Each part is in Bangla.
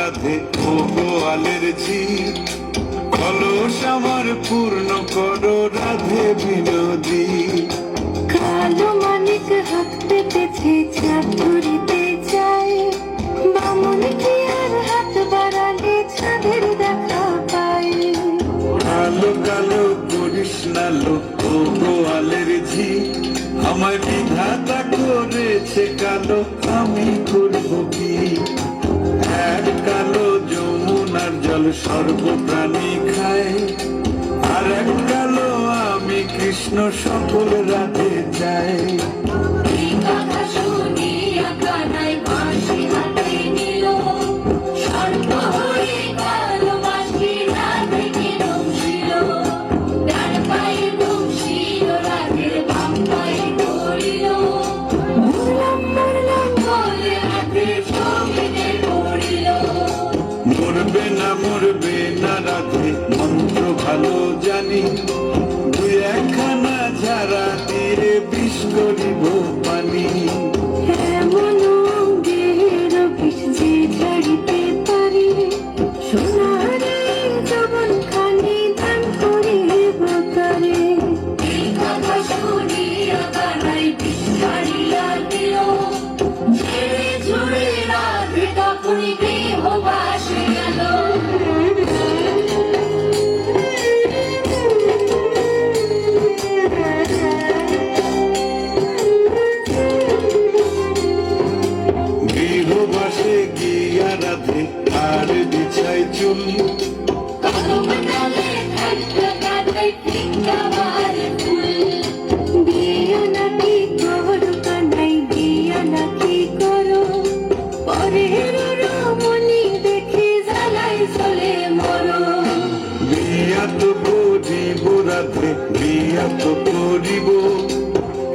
রাধে ও গোয়ালের ঝি, কলস আমার পূর্ণ করো রাধে বিনোদী। কালো মানিক হাত পেতেছে চাঁদ ধরিতে চায়, বামন কি আর হাত বাড়ালে চাঁদের দেখা পায়। কালো কালো করিস না লোক ও গোয়ালের ঝি, আমার বিধাতা করেছে কালো, আমি করব কি? এক কালো যমুনার জল সর্বপ্রাণী খায়, আর এক কালো আমি কৃষ্ণ সকল রাধে চাই। এই কথা শুনিয়া কানাই বাঁশি হাতে নিল, সর্প হয়ে কালো বাঁশি রাধেকে বংশীল। ডান পায়ে বংশীল রাধের বাম পায়ে ধরিল, মরলাম মরলাম বলে রাধে সঙ্গীতে পড়িল। মরবে না রাধে মন্ত্র ভালো জানি, দুই একখানা ঝাড়া দিয়ে বিষ করিব পানি। এমন অঙ্গের বিষ যে ঝাড়িতে পারি, সোনারে যৌবন খানি দান করিব তারে। এই কথা শুনিয়া কানাই বিষ ছাড়িয়া দিল, ছেড়ে ঝুড়ে রাধে তখনই গৃহবাসে গেল। গৃহবাসে গিয়া রাধে আর বিছাই চুল, কদম ডালে থাকলো কানাই ফিঙ্গাবারে ফুল। বিয়া নাকি করো কানাই বিয়া নাকি করো, পরের রমণী দেখে জ্বালাই চলে মরো। বিয়া তো করিব রাধে বিয়া তো করিব,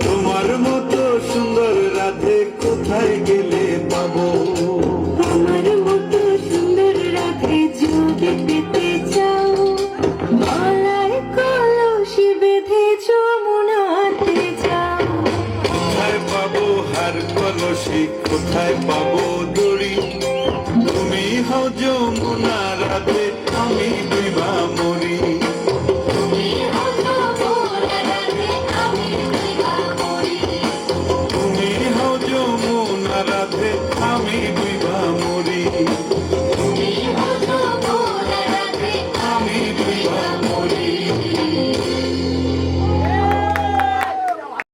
তোমার মতো সুন্দর রাধে কোথায় গেলে পাবো? আমার মতো সুন্দর রাধে যদি পেতে চাও, গলায় কলসি বেঁধে যমুনাতে যাও। কোথায় পাবো হার কলসি, কোথায় পাবো দড়ি? তুমি হও যমুনা রাধে, আমি বিভা মরি।